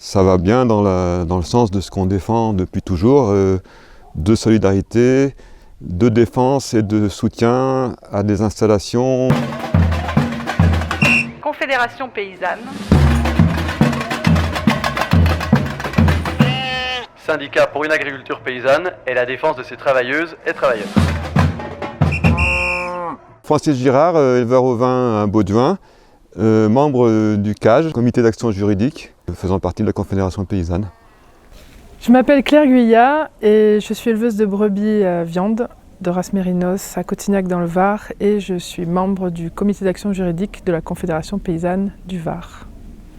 Ça va bien dans le sens de ce qu'on défend depuis toujours, de solidarité, de défense et de soutien à des installations. Confédération paysanne. Syndicat pour une agriculture paysanne et la défense de ses travailleuses et travailleurs. Francis Girard, éleveur ovin à Bauduin, membre du CAJ, comité d'action juridique, faisant partie de la Confédération paysanne. Je m'appelle Claire Guyat et je suis éleveuse de brebis à viande de race mérinos à Cotignac dans le Var et je suis membre du comité d'action juridique de la Confédération paysanne du Var.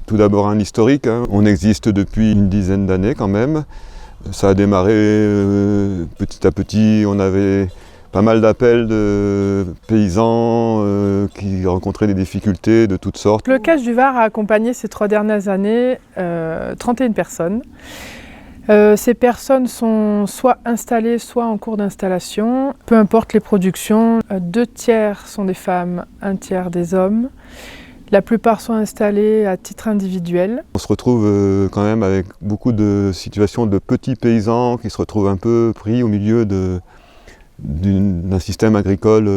Tout d'abord un historique, on existe depuis une dizaine d'années quand même. Ça a démarré petit à petit, on avait pas mal d'appels de paysans qui rencontraient des difficultés de toutes sortes. Le CAJ du Var a accompagné ces 3 dernières années 31 personnes. Ces personnes sont soit installées, soit en cours d'installation. Peu importe les productions, 2 tiers sont des femmes, 1 tiers des hommes. La plupart sont installés à titre individuel. On se retrouve quand même avec beaucoup de situations de petits paysans qui se retrouvent un peu pris au milieu d'un système agricole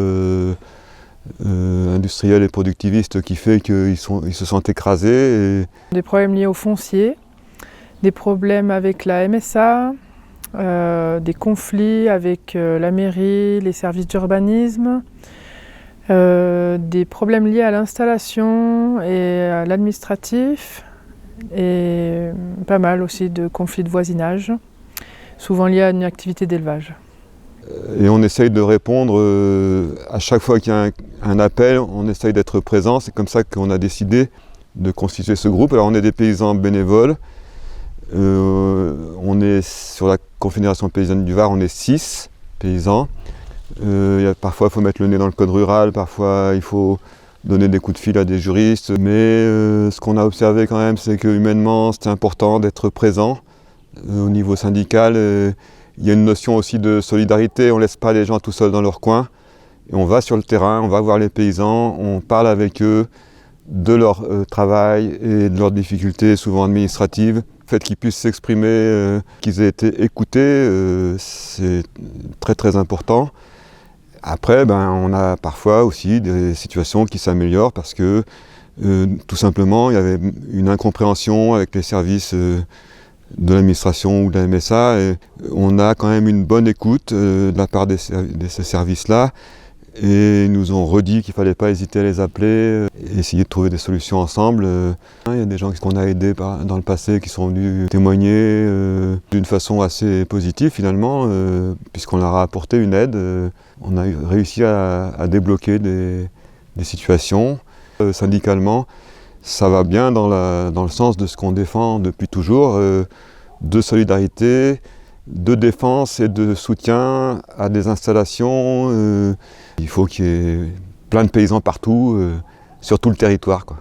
industriel et productiviste qui fait qu'ils se sentent écrasés. Des problèmes liés au foncier, des problèmes avec la MSA, des conflits avec la mairie, les services d'urbanisme, des problèmes liés à l'installation et à l'administratif, et pas mal aussi de conflits de voisinage, souvent liés à une activité d'élevage. Et on essaye de répondre à chaque fois qu'il y a un appel, on essaye d'être présent. C'est comme ça qu'on a décidé de constituer ce groupe. Alors on est des paysans bénévoles. On est sur la Confédération paysanne du Var, on est 6 paysans. Parfois il faut mettre le nez dans le code rural, parfois il faut donner des coups de fil à des juristes. Mais ce qu'on a observé quand même, c'est que humainement c'est important d'être présent au niveau syndical. Il y a une notion aussi de solidarité, on ne laisse pas les gens tout seuls dans leur coin. Et on va sur le terrain, on va voir les paysans, on parle avec eux de leur travail et de leurs difficultés, souvent administratives. Le fait qu'ils puissent s'exprimer, qu'ils aient été écoutés, c'est très très important. Après, on a parfois aussi des situations qui s'améliorent parce que tout simplement il y avait une incompréhension avec les services de l'administration ou de la MSA, et on a quand même une bonne écoute de la part de ces services-là, et ils nous ont redit qu'il ne fallait pas hésiter à les appeler, essayer de trouver des solutions ensemble. Il y a des gens qu'on a aidés dans le passé qui sont venus témoigner d'une façon assez positive finalement, puisqu'on leur a apporté une aide. On a réussi à débloquer des situations. Syndicalement, ça va bien dans le sens de ce qu'on défend depuis toujours, de solidarité, de défense et de soutien à des installations. Il faut qu'il y ait plein de paysans partout, sur tout le territoire, quoi.